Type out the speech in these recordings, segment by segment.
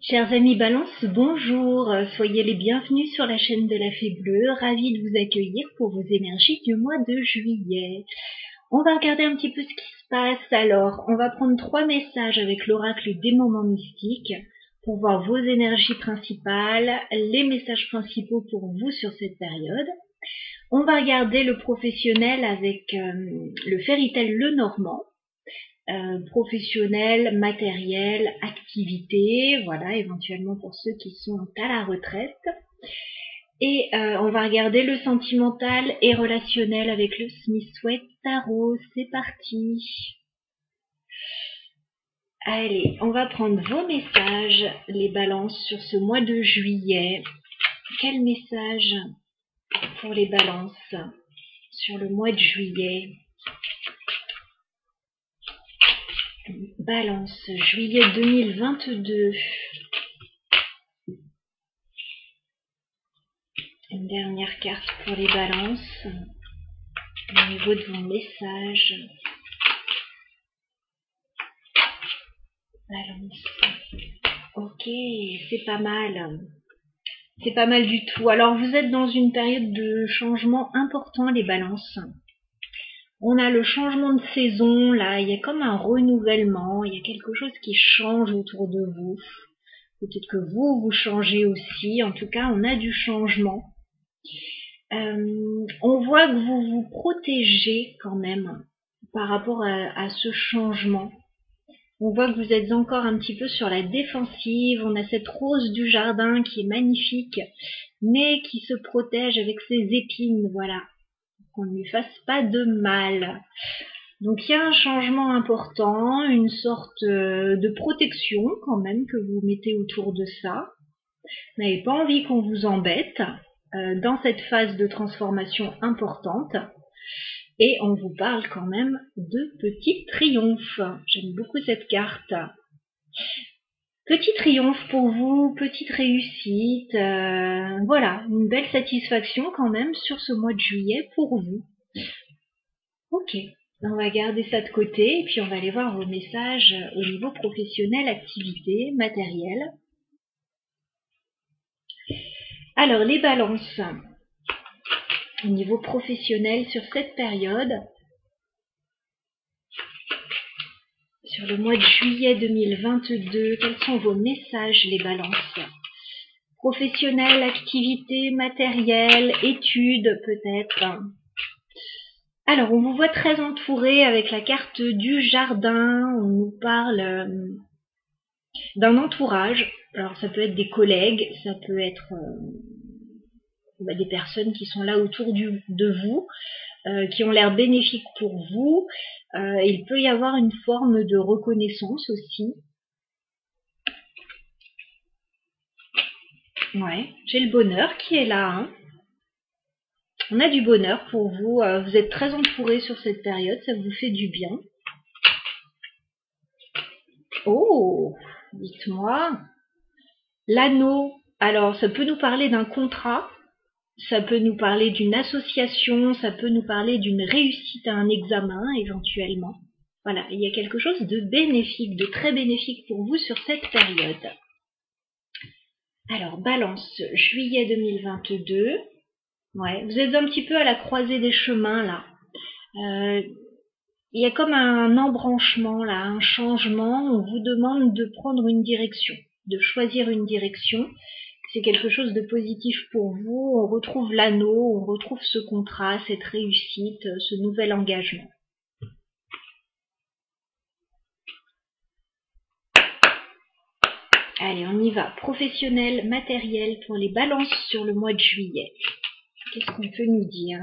Chers amis Balance, bonjour, soyez les bienvenus sur la chaîne de la Fée Bleue, ravie de vous accueillir pour vos énergies du mois de juillet. On va regarder un petit peu ce qui se passe. Alors, on va prendre 3 messages avec l'oracle des moments mystiques pour voir vos énergies principales, les messages principaux pour vous sur cette période. On va regarder le professionnel avec le Fairy Tail Lenormand. Professionnel, matériel, activité, voilà, éventuellement pour ceux qui sont à la retraite. Et on va regarder le sentimental et relationnel avec le Smith-Waite Tarot. C'est parti. Allez, on va prendre vos messages, les balances, sur ce mois de juillet. Quel message pour les balances sur le mois de juillet? Balance, juillet 2022. Une dernière carte pour les balances. Au niveau de vos messages. Balance. Ok, c'est pas mal. C'est pas mal du tout. Alors vous êtes dans une période de changement important, les balances. On a le changement de saison, là, il y a comme un renouvellement, il y a quelque chose qui change autour de vous. Peut-être que vous changez aussi, en tout cas, on a du changement. On voit que vous vous protégez quand même par rapport à ce changement. On voit que vous êtes encore un petit peu sur la défensive, on a cette rose du jardin qui est magnifique, mais qui se protège avec ses épines, voilà. Qu'on ne lui fasse pas de mal. Donc il y a un changement important, une sorte de protection quand même que vous mettez autour de ça. Vous n'avez pas envie qu'on vous embête dans cette phase de transformation importante. Et on vous parle quand même de petits triomphes. J'aime beaucoup cette carte. Petit triomphe pour vous, petite réussite, voilà, une belle satisfaction quand même sur ce mois de juillet pour vous. Ok, on va garder ça de côté et puis on va aller voir vos messages au niveau professionnel, activité, matériel. Alors les balances, au niveau professionnel sur cette période, sur le mois de juillet 2022, quels sont vos messages les balances? Professionnel, activité, matériel, études peut-être. Alors, on vous voit très entouré avec la carte du jardin. On nous parle d'un entourage. Alors, ça peut être des collègues, ça peut être des personnes qui sont là autour de vous, qui ont l'air bénéfiques pour vous. Il peut y avoir une forme de reconnaissance aussi. Ouais, j'ai le bonheur qui est là, hein. On a du bonheur pour vous, vous êtes très entouré sur cette période, ça vous fait du bien. Oh, dites-moi. L'anneau, alors ça peut nous parler d'un contrat, ça peut nous parler d'une association, ça peut nous parler d'une réussite à un examen éventuellement. Voilà, il y a quelque chose de bénéfique, de très bénéfique pour vous sur cette période. Alors, Balance, juillet 2022. Ouais, vous êtes un petit peu à la croisée des chemins là. Il y a comme un embranchement là, un changement. On vous demande de prendre une direction, de choisir une direction. C'est quelque chose de positif pour vous. On retrouve l'anneau, on retrouve ce contrat, cette réussite, ce nouvel engagement. Allez, on y va. Professionnel, matériel pour les balances sur le mois de juillet. Qu'est-ce qu'on peut nous dire?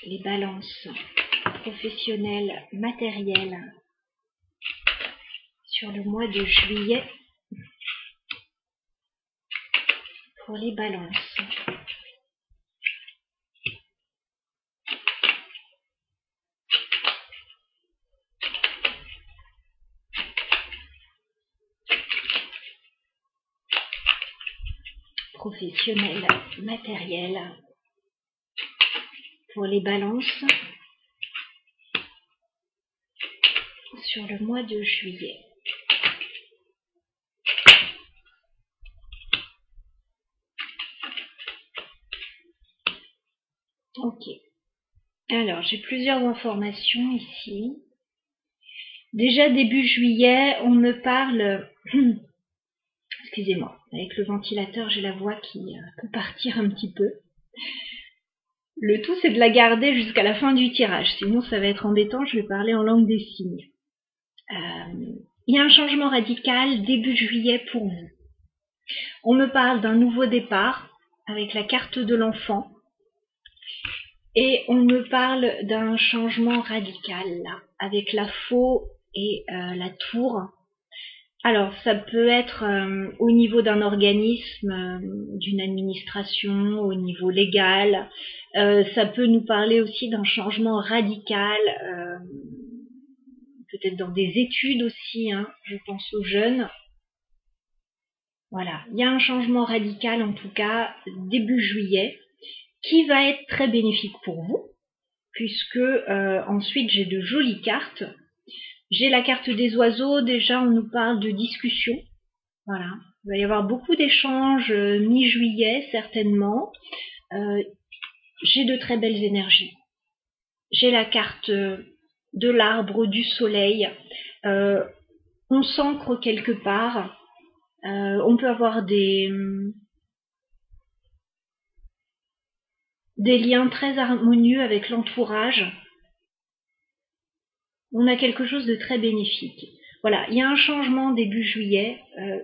Les balances professionnelles, matérielles sur le mois de juillet pour les balances. Professionnel, matériel pour les balances. sur le mois de juillet. Ok. Alors, j'ai plusieurs informations ici. Déjà début juillet, on me parle... Excusez-moi, avec le ventilateur, j'ai la voix qui peut partir un petit peu. Le tout, c'est de la garder jusqu'à la fin du tirage, sinon ça va être embêtant, je vais parler en langue des signes. Il y a un changement radical début juillet pour vous. On me parle d'un nouveau départ avec la carte de l'enfant et on me parle d'un changement radical là, avec la faux et la tour. Alors, ça peut être au niveau d'un organisme, d'une administration, au niveau légal. Ça peut nous parler aussi d'un changement radical, peut-être dans des études aussi, hein, je pense aux jeunes. Voilà, il y a un changement radical en tout cas début juillet qui va être très bénéfique pour vous, puisque ensuite j'ai de jolies cartes. J'ai la carte des oiseaux, déjà on nous parle de discussion. Voilà, il va y avoir beaucoup d'échanges mi-juillet certainement. J'ai de très belles énergies. J'ai la carte de l'arbre, du soleil. On s'ancre quelque part. On peut avoir des liens très harmonieux avec l'entourage. On a quelque chose de très bénéfique. Voilà, il y a un changement début juillet,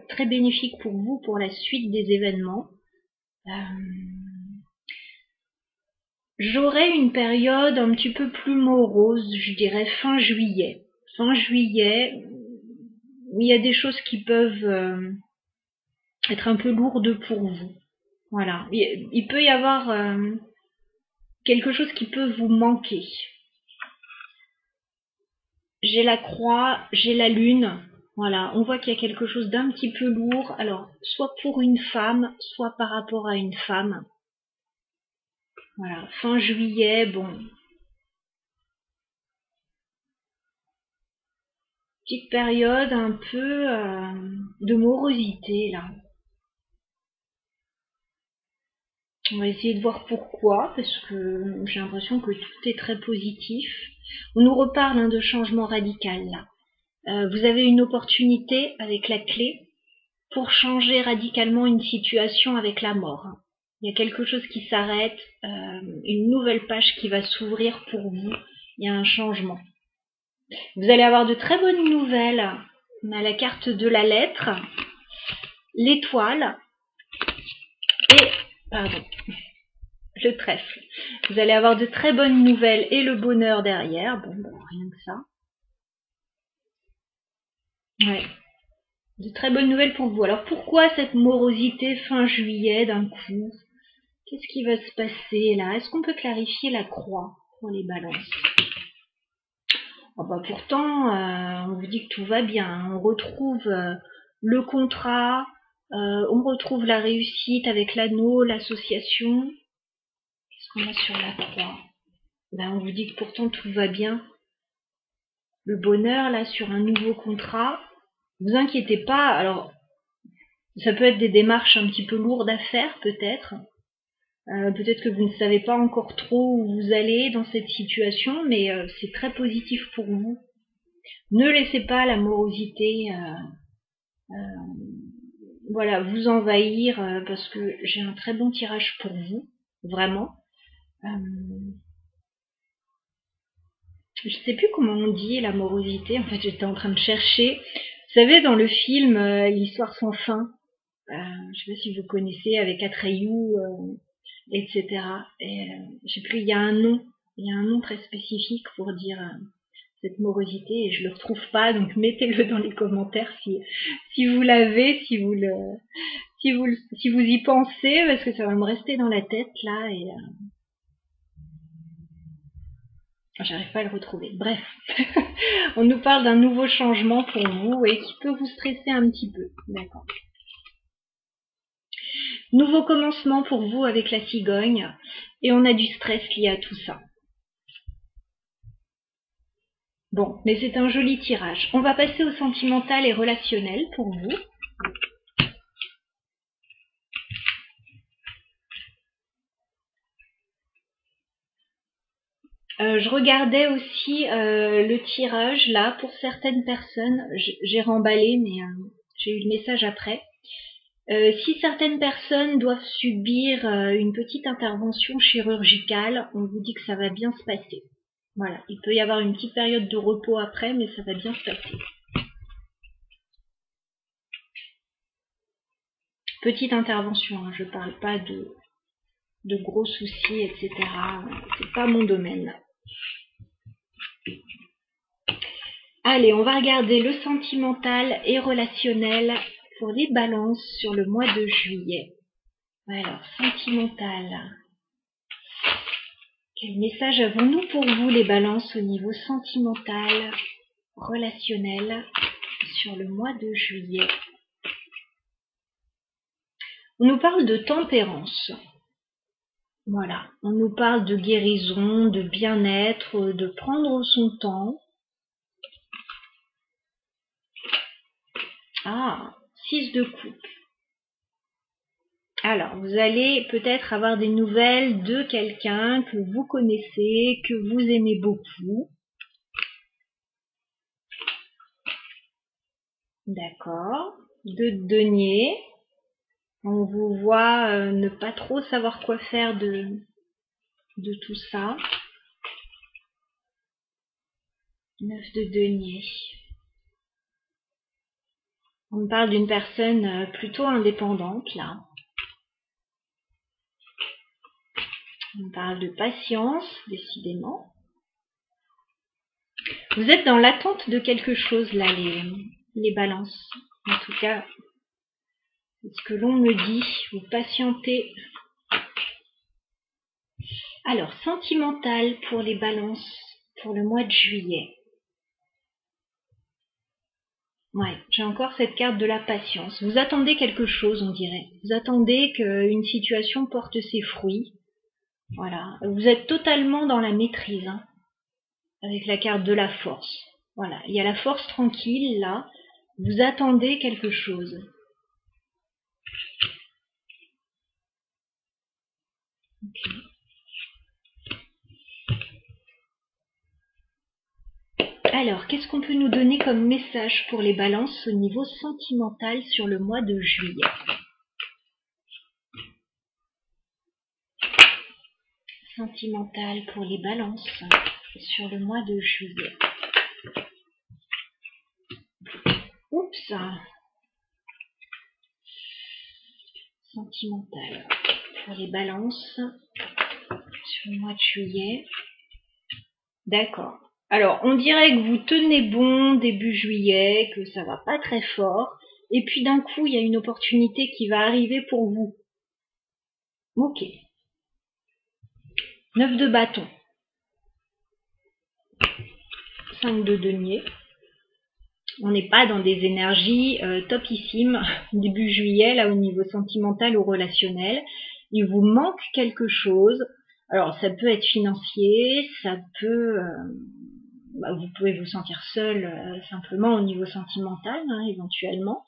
très bénéfique pour vous, pour la suite des événements. J'aurai une période un petit peu plus morose, je dirais fin juillet. Fin juillet, il y a des choses qui peuvent être un peu lourdes pour vous. Voilà, il peut y avoir quelque chose qui peut vous manquer. J'ai la croix, j'ai la lune. Voilà, on voit qu'il y a quelque chose d'un petit peu lourd. Alors, soit pour une femme, soit par rapport à une femme. Voilà, fin juillet, bon. Petite période un peu de morosité, là. On va essayer de voir pourquoi, parce que j'ai l'impression que tout est très positif. On nous reparle de changement radical, là. Vous avez une opportunité avec la clé pour changer radicalement une situation avec la mort. Il y a quelque chose qui s'arrête, une nouvelle page qui va s'ouvrir pour vous. Il y a un changement. Vous allez avoir de très bonnes nouvelles. On a la carte de la lettre, l'étoile et, pardon, le trèfle. Vous allez avoir de très bonnes nouvelles et le bonheur derrière. Bon, rien que ça. Ouais. De très bonnes nouvelles pour vous. Alors pourquoi cette morosité fin juillet d'un coup? Qu'est-ce qui va se passer là? Est-ce qu'on peut clarifier la croix pour les balances? Oh bah pourtant, on vous dit que tout va bien. On retrouve le contrat, on retrouve la réussite avec l'anneau, l'association. Qu'est-ce qu'on a sur la croix? Ben, on vous dit que pourtant tout va bien. Le bonheur là sur un nouveau contrat. Vous inquiétez pas. Alors, ça peut être des démarches un petit peu lourdes à faire peut-être. Peut-être que vous ne savez pas encore trop où vous allez dans cette situation, mais c'est très positif pour vous. Ne laissez pas la morosité voilà, vous envahir parce que j'ai un très bon tirage pour vous, vraiment. Je sais plus comment on dit la morosité, en fait j'étais en train de chercher. Vous savez dans le film L'histoire sans fin, je sais pas si vous connaissez avec Atreyu, etc. Et je sais plus, il y a un nom très spécifique pour dire cette morosité et je le retrouve pas, donc mettez-le dans les commentaires si vous l'avez, si vous y pensez, parce que ça va me rester dans la tête là et j'arrive pas à le retrouver. Bref, on nous parle d'un nouveau changement pour vous et qui peut vous stresser un petit peu, d'accord. Nouveau commencement pour vous avec la cigogne et on a du stress lié à tout ça. Bon, mais c'est un joli tirage. On va passer au sentimental et relationnel pour vous. Je regardais aussi le tirage là pour certaines personnes. J'ai remballé, mais j'ai eu le message après. Si certaines personnes doivent subir une petite intervention chirurgicale, on vous dit que ça va bien se passer. Voilà, il peut y avoir une petite période de repos après, mais ça va bien se passer. Petite intervention, hein, je parle pas de gros soucis, etc. C'est pas mon domaine. Allez, on va regarder le sentimental et relationnel pour les balances sur le mois de juillet. Alors, sentimental. Quel message avons-nous pour vous, les balances, au niveau sentimental, relationnel, sur le mois de juillet? On nous parle de tempérance. Voilà, on nous parle de guérison, de bien-être, de prendre son temps. Ah, 6 de coupe. Alors, vous allez peut-être avoir des nouvelles de quelqu'un que vous connaissez, que vous aimez beaucoup. D'accord. 2 de denier. On vous voit ne pas trop savoir quoi faire de tout ça. 9 de denier. On parle d'une personne plutôt indépendante, là. On parle de patience, décidément. Vous êtes dans l'attente de quelque chose, là, les balances. En tout cas, c'est ce que l'on me dit. Vous patientez. Alors, sentimental pour les balances pour le mois de juillet. Ouais, j'ai encore cette carte de la patience. Vous attendez quelque chose, on dirait. Vous attendez qu'une situation porte ses fruits. Voilà. Vous êtes totalement dans la maîtrise, hein, avec la carte de la force. Voilà. Il y a la force tranquille, là. Vous attendez quelque chose. Ok. Alors, qu'est-ce qu'on peut nous donner comme message pour les balances au niveau sentimental sur le mois de juillet? Sentimental pour les balances sur le mois de juillet. Oups. Sentimental pour les balances sur le mois de juillet. D'accord. Alors, on dirait que vous tenez bon début juillet, que ça va pas très fort, et puis d'un coup, il y a une opportunité qui va arriver pour vous. Ok. 9 de bâton. 5 de denier. On n'est pas dans des énergies topissimes début juillet, là, au niveau sentimental ou relationnel. Il vous manque quelque chose. Alors, ça peut être financier, ça peut... vous pouvez vous sentir seul simplement au niveau sentimental, hein, éventuellement,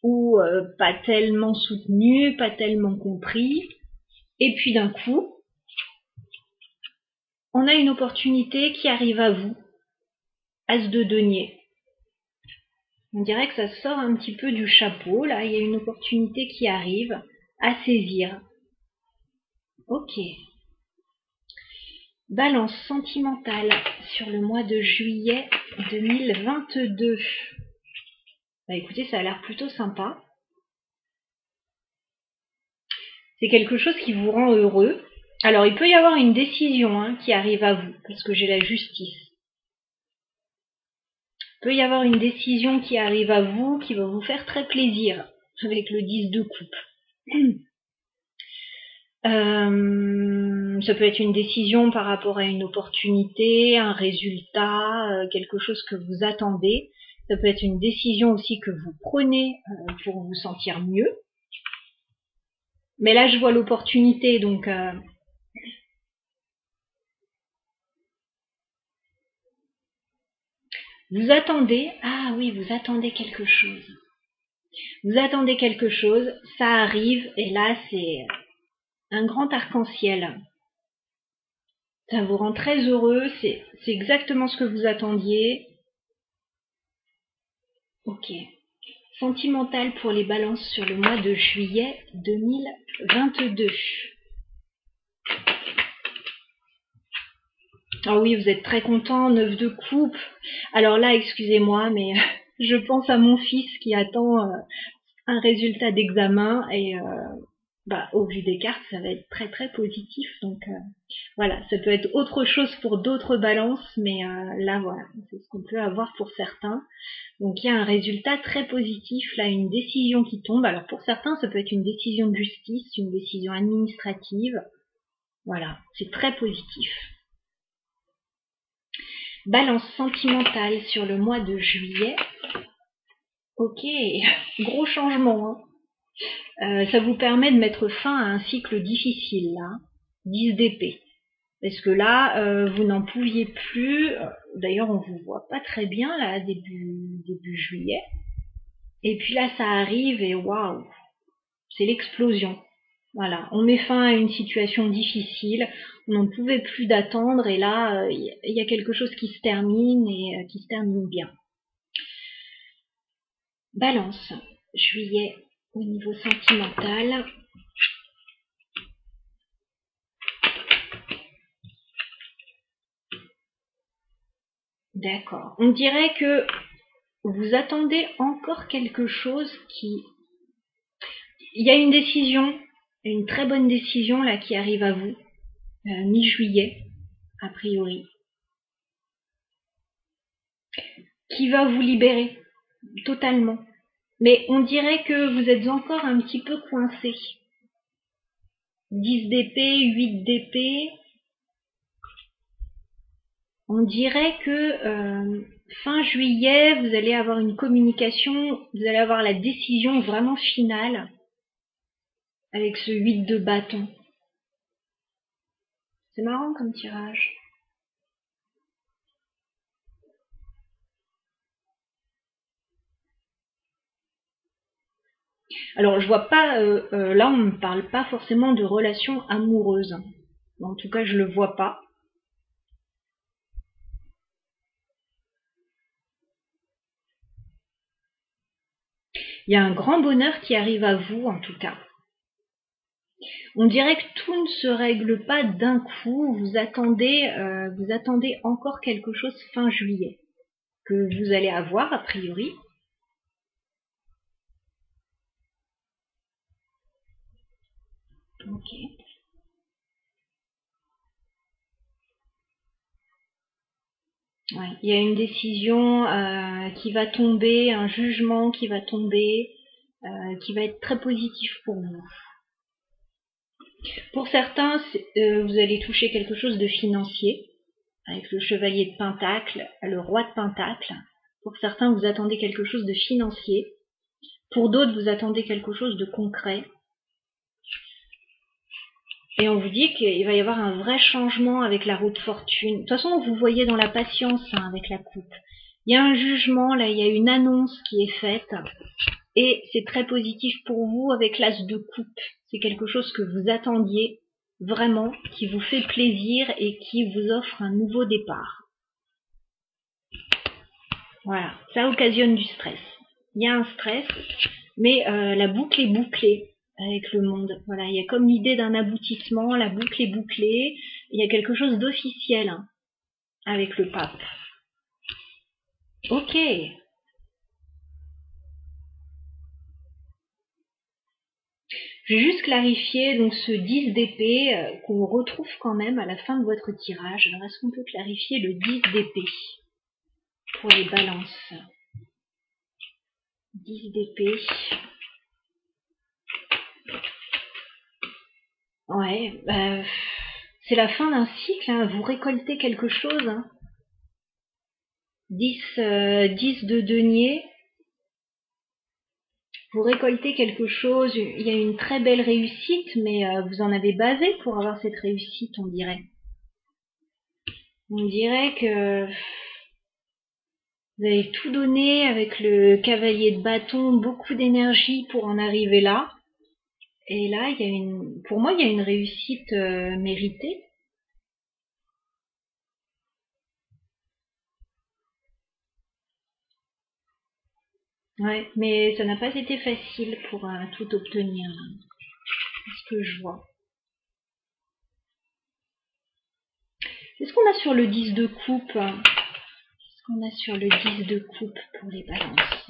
ou pas tellement soutenu, pas tellement compris. Et puis d'un coup, on a une opportunité qui arrive à vous. As de denier. On dirait que ça sort un petit peu du chapeau. Là, il y a une opportunité qui arrive à saisir. Ok. Balance sentimentale sur le mois de juillet 2022. Bah écoutez, ça a l'air plutôt sympa. C'est quelque chose qui vous rend heureux. Alors, il peut y avoir une décision qui arrive à vous, parce que j'ai la justice. Il peut y avoir une décision qui arrive à vous, qui va vous faire très plaisir, avec le 10 de coupe. Ça peut être une décision par rapport à une opportunité, un résultat, quelque chose que vous attendez. Ça peut être une décision aussi que vous prenez pour vous sentir mieux. Mais là, je vois l'opportunité, donc... Vous attendez, ah oui, vous attendez quelque chose. Vous attendez quelque chose, ça arrive, et là, c'est un grand arc-en-ciel. Ça vous rend très heureux, c'est exactement ce que vous attendiez. Ok. Sentimental pour les balances sur le mois de juillet 2022. Ah oui, vous êtes très content, 9 de coupe. Alors là, excusez-moi, mais je pense à mon fils qui attend un résultat d'examen et au vu des cartes, ça va être très très positif. Donc voilà, ça peut être autre chose pour d'autres balances, mais là voilà, c'est ce qu'on peut avoir pour certains. Donc il y a un résultat très positif, là une décision qui tombe. Alors pour certains, ça peut être une décision de justice, une décision administrative. Voilà, c'est très positif. Balance sentimentale sur le mois de juillet. Ok, gros changement. Hein. Ça vous permet de mettre fin à un cycle difficile, là. 10 d'épée. Parce que là, vous n'en pouviez plus. D'ailleurs, on vous voit pas très bien, là, début juillet. Et puis là, ça arrive et waouh, c'est l'explosion. Voilà, on met fin à une situation difficile, on n'en pouvait plus d'attendre et là, il y a quelque chose qui se termine et qui se termine bien. Balance, juillet au niveau sentimental. D'accord. On dirait que vous attendez encore quelque chose qui... Il y a une décision, une très bonne décision là qui arrive à vous, mi-juillet, a priori, qui va vous libérer totalement. Mais on dirait que vous êtes encore un petit peu coincé. 10 d'épée, 8 d'épée. On dirait que fin juillet, vous allez avoir une communication, vous allez avoir la décision vraiment finale avec ce 8 de bâton. C'est marrant comme tirage. Alors je vois pas, là on ne me parle pas forcément de relations amoureuses. En tout cas je le vois pas. Il y a un grand bonheur qui arrive à vous en tout cas. On dirait que tout ne se règle pas d'un coup. Vous attendez encore quelque chose fin juillet que vous allez avoir a priori. Ok. Ouais. Il y a une décision qui va tomber, un jugement qui va tomber, qui va être très positif pour vous. Pour certains, vous allez toucher quelque chose de financier, avec le chevalier de Pentacle, le roi de Pentacle. Pour certains, vous attendez quelque chose de financier. Pour d'autres, vous attendez quelque chose de concret. Et on vous dit qu'il va y avoir un vrai changement avec la roue de fortune. De toute façon, vous voyez dans la patience avec la coupe. Il y a un jugement, là, il y a une annonce qui est faite. Et c'est très positif pour vous avec l'as de coupe. C'est quelque chose que vous attendiez vraiment, qui vous fait plaisir et qui vous offre un nouveau départ. Voilà, ça occasionne du stress. Il y a un stress, mais la boucle est bouclée avec le monde. Voilà, il y a comme l'idée d'un aboutissement, la boucle est bouclée, il y a quelque chose d'officiel avec le pape. Ok. Je vais juste clarifier donc ce 10 d'épée qu'on retrouve quand même à la fin de votre tirage. Alors est-ce qu'on peut clarifier le 10 d'épée pour les balances? 10 d'épée. Ouais, c'est la fin d'un cycle, hein. Vous récoltez quelque chose. Hein. 10 de denier. Vous récoltez quelque chose, il y a une très belle réussite, mais vous en avez bavé pour avoir cette réussite, on dirait. On dirait que Vous avez tout donné avec le cavalier de bâton, beaucoup d'énergie pour en arriver là. Et là, pour moi, il y a une réussite méritée. Ouais, mais ça n'a pas été facile pour tout obtenir, c'est ce que je vois. Qu'est-ce qu'on a sur le 10 de coupe? Qu'est-ce qu'on a sur le 10 de coupe pour les balances?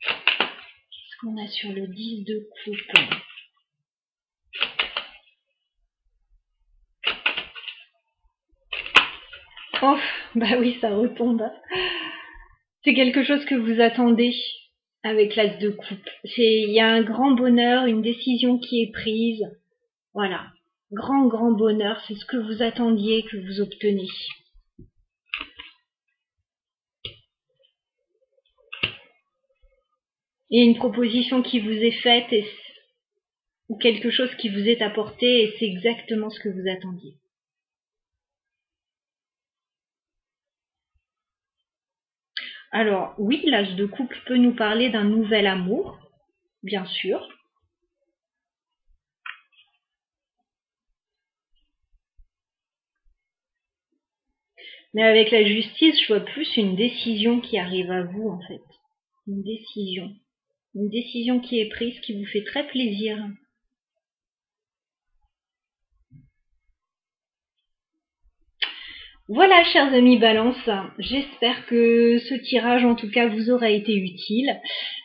Qu'est-ce qu'on a sur le 10 de coupe? Oh, bah oui, ça retombe. C'est quelque chose que vous attendez avec l'as de coupe. Il y a un grand bonheur, une décision qui est prise. Voilà. Grand bonheur, c'est ce que vous attendiez que vous obtenez. Il y a une proposition qui vous est faite ou quelque chose qui vous est apporté et c'est exactement ce que vous attendiez. Alors oui, l'as de coupe peut nous parler d'un nouvel amour, bien sûr. Mais avec la justice, je vois plus une décision qui arrive à vous en fait. Une décision. Une décision qui est prise qui vous fait très plaisir. Voilà, chers amis Balance, j'espère que ce tirage en tout cas vous aura été utile.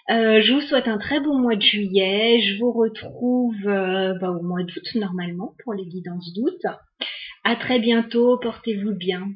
Je vous souhaite un très bon mois de juillet. Je vous retrouve au mois d'août normalement pour les guidances d'août. À très bientôt, portez-vous bien.